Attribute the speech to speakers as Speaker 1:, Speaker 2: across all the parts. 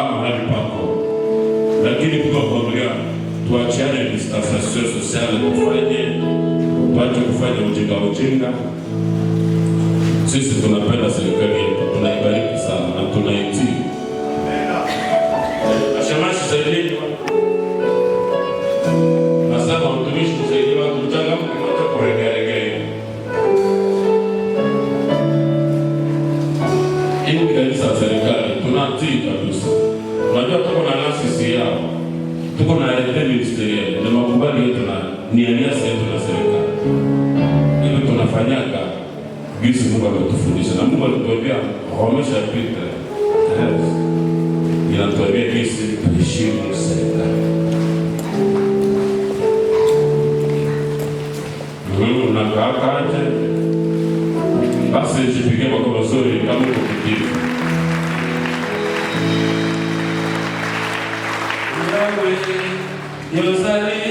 Speaker 1: kaa mahali pako, lakini kwa kuambia tuachiane distanciation sociale, tupate kufanya ujinga. Sisi tunapenda serikali yetu, tunaibariki sana na tunaitii. Ashamashi zaidi nasema utumishi kusaidia watu mchanga mmoja kuregeregea. Hii kanisa la serikali tunatii kabisa. Unajua tuko na nafasi yao. Tuko na ile ministerial na makubali yetu na ni alianza yetu na serikali. Hivi tunafanyaga jinsi Mungu ametufundisha na Mungu alituambia homesha pita. Inatuambia jinsi tuheshimu serikali. Unakaaje? Basi jipige makofi mazuri kama uko kijivu. Yawe yozali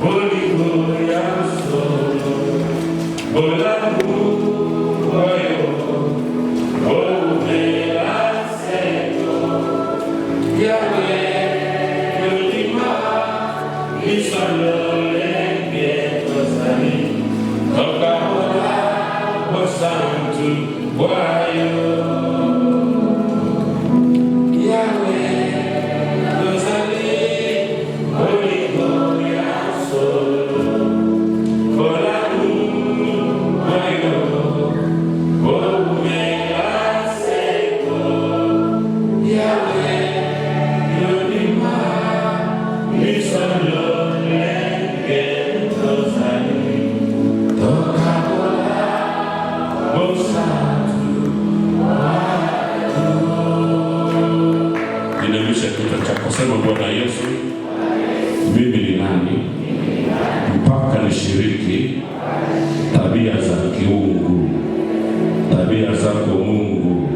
Speaker 1: boli gloria solo bola buayo omela sego Yawe yolima misalo Santo Guaio Yahweh Rosalie Holy Gloria Solo Olamu Guaio Omega Seco Yahweh Yolima Misalo Lenge Rosalie Inamisha kichwa chako, sema Bwana Yesu, mimi ni nani mpaka nishiriki tabia za kiungu, tabia zako Mungu,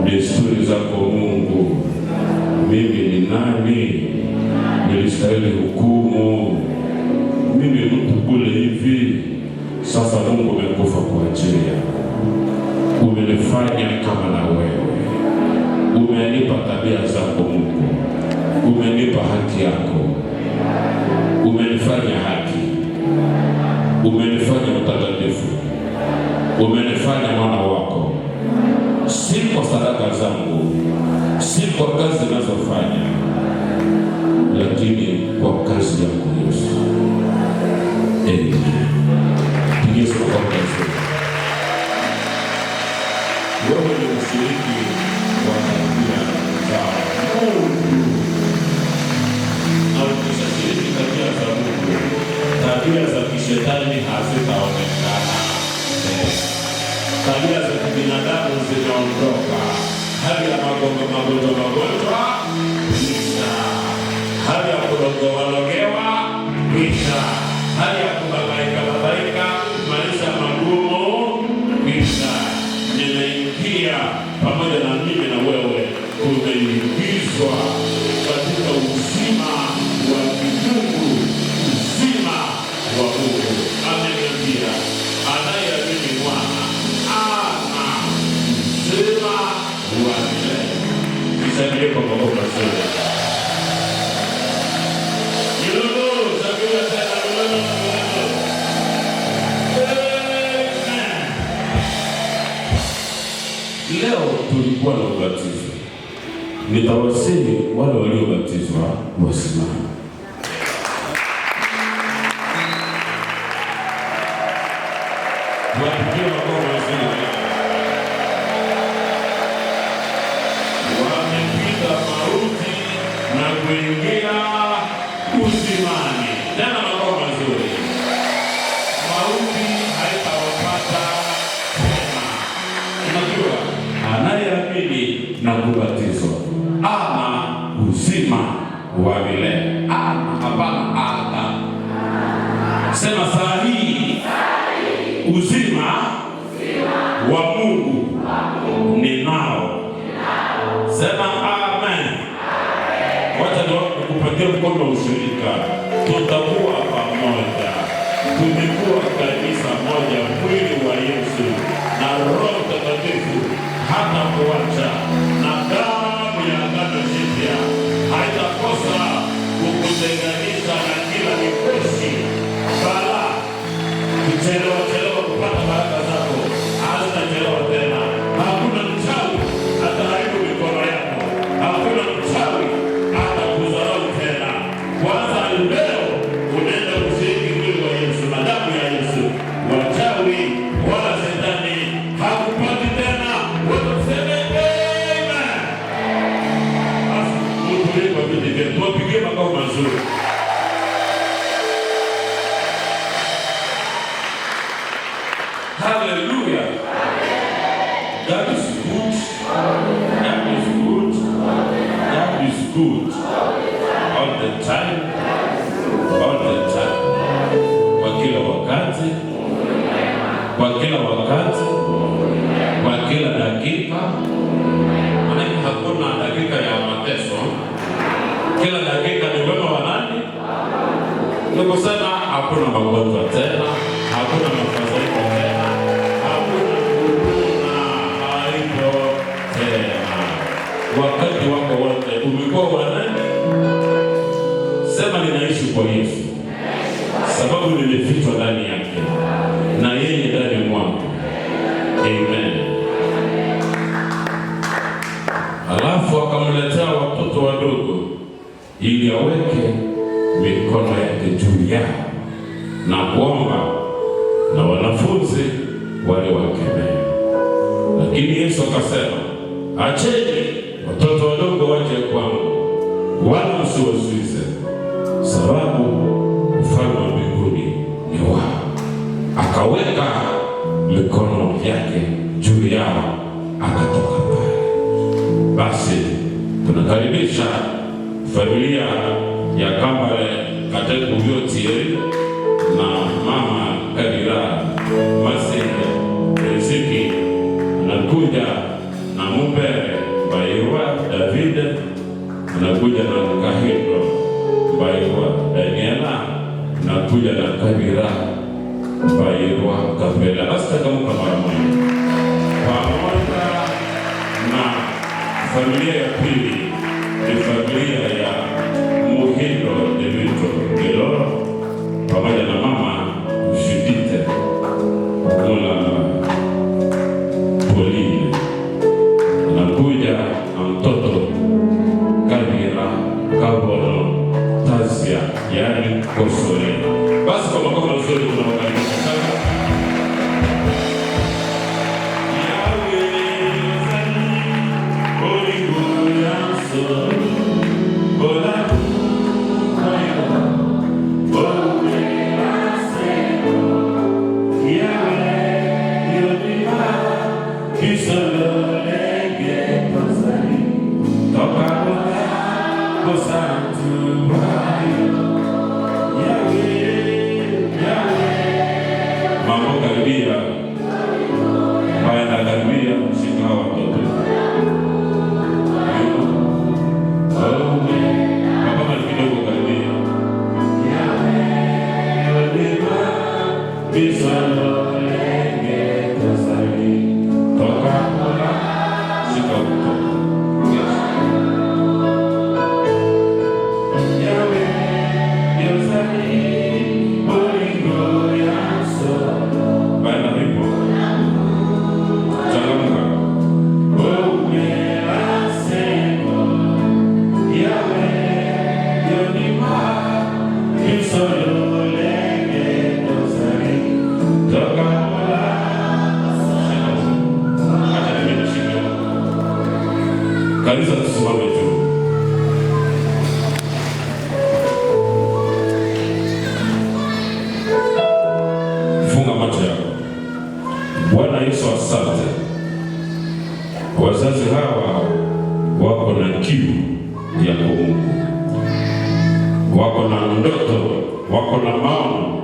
Speaker 1: desturi zako Mungu. Mimi ni nani nilistahili hukumu? Mimi mtu kule hivi. Sasa Mungu umekufa kwa ajili yangu. Umenifanya kama na wewe. Umenipa tabia zako Mungu. Umenipa haki yako. Umenifanya haki. Umenifanya mtakatifu. Umenifanya mwana wako. Si kwa sadaka zangu, si kwa kazi ninazofanya, lakini kwa kazi yako Yesu. Amen. Yesu kwa kazi. Wewe ni mshiriki wa tabia za Mungu. Na ukishiriki tabia za Mungu, tabia za kishetani hazitaonekana. Tabia za kibinadamu zinaondoka. Hali ya magonjwa kisha. Hali ya kulogewa kisha. Hali ya kubabaika maisha magumu kisha. Nimeingia pamoja na mimi na wewe, tumeingizwa katika uzima wa kimungu, uzima wa Mungu. Ameniambia anayeamini Bwana ana uzima wa milele. Nisaidie kwa makofi mazuri. Leo tulikuwa na ubatizo. Nitawasihi wale waliobatizwa wasimame. Wapigie makofi mazuri. Wamepita mauti na kuingia uzimani. Tena makofi mazuri. Mauti haitawapata tena. Unajua anayeamini na kubatizwa ana uzima wa milele. Hapana. Sema saa hii uzima wa Mungu ninao. Sema amen. Wacha nikupatie mkono ushirika. Tutakuwa pamoja. Tumekuwa kanisa moja, mwili wa Yesu, na Roho Mtakatifu hata kuacha, na damu ya agano kutetea. Tuwapigie makao mazuri. Hallelujah. God is good. God is good. God is good. All the time. All the time. Kwa kila wakati. Kwa kila wakati. Kwa kila dakika. Maana hakuna dakika ya mateso. Kila dakika ni wema wa nani? Ni kusema hakuna magonjwa tena, hakuna mafadhaiko tena, hakuna huruma haipo tena. Wakati wako wote umekuwa wa nani? Sema ninaishi kwa Yesu, sababu nimefichwa ndani yake na yeye ndani mwangu. Amen. Alafu akamletea watoto wadogo ili aweke mikono yake juu yao na kuomba, na wanafunzi wale wakemea. Lakini Yesu akasema, acheni watoto wadogo waje kwangu, wala msiwazuize, sababu ufalme wa mbinguni ni wao. Akaweka mikono yake juu yao, akatoka pale. Basi tunakaribisha familia ya Kambale Kateku Vyotieri na mama Kadira Masinde Riziki, anakuja na Mumbere Mbairwa David, anakuja na Kahindo Mbairwa Daniela, anakuja na Kabira Mbairwa Kapela. Basi takamuka mara moja pamoja na familia ya pili. Ni familia ya Muhindo Devito Geloro pamoja na mama Judite Mula Pauline, anakuja na mtoto Kabira Kabono Tazia, yani Kosole. Basi kwa makao mazuri tunawakaribisha sana. Mambo karibia, mbaya na karibia, shika hawa watoto. Baba mali kidogo karibia. Bisalo lenge tasali, toka kola, shika mtoto. Kanisa tusimame juu. Funga macho yako. Bwana Yesu, asante. Wazazi hawa wako na kiu ya Mungu, wako na ndoto, wako na maono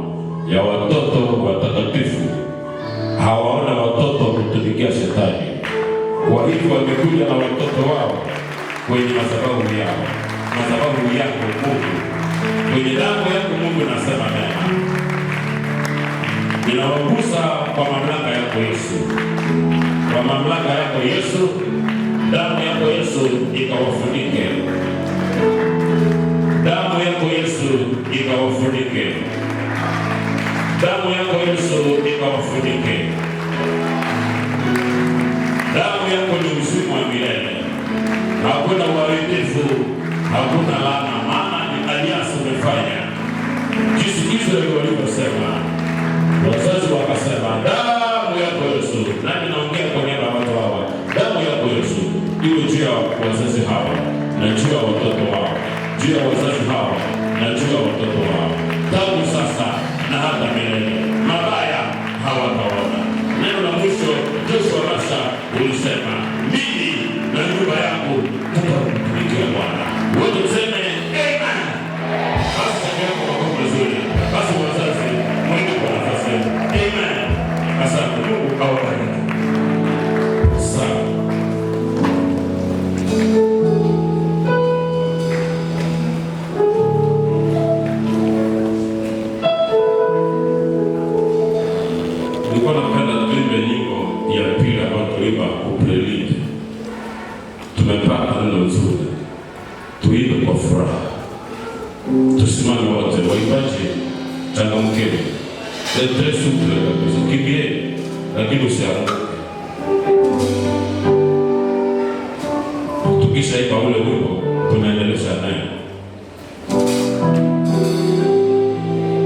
Speaker 1: ya watoto watakatifu. Hawaona watoto kutumikia shetani. Kwa hivyo wamekuja na watoto wao kwenye madhabahu yao, madhabahu yako Mungu, kwenye damu yako Mungu. Nasema nena, ninawagusa kwa mamlaka yako Yesu, kwa mamlaka yako Yesu. Damu yako Yesu ikawafunike, damu yako Yesu ikawafunike, damu yako Yesu ikawafunike. Damu yako ni uzima wa milele. Hakuna uharibifu, hakuna laana, maana ni aliasi umefanya. Yesu Kristo alivyosema, wazazi wakasema damu yako Yesu. Nami naongea kwa niaba ya watu hawa, damu yako Yesu iwe juu ya wazazi hawa na juu ya watoto wao. juu ya wazazi hawa na juu ya watoto wao, tangu sasa na hata milele. Mabaya hawataona. Neno la mwisho, Joshua Masha ulisema, mimi na nyumba yangu tutamtumikia Bwana. Wote tuseme amen. Basi yako kwa mazuri. Basi wazazi, mwende kwa nafasi. Amen. Asante. Mungu awabariki. Sawa. Nilikuwa napenda tuimbe nyimbo ya pili ambayo tuimba kuprelinde. Tumepata neno nzuri, tuimbe kwa furaha. Tusimame wote, waimbaji changamkeni. Très souple kabisa, kimbie lakini usianguke. Tukishaimba ule wimbo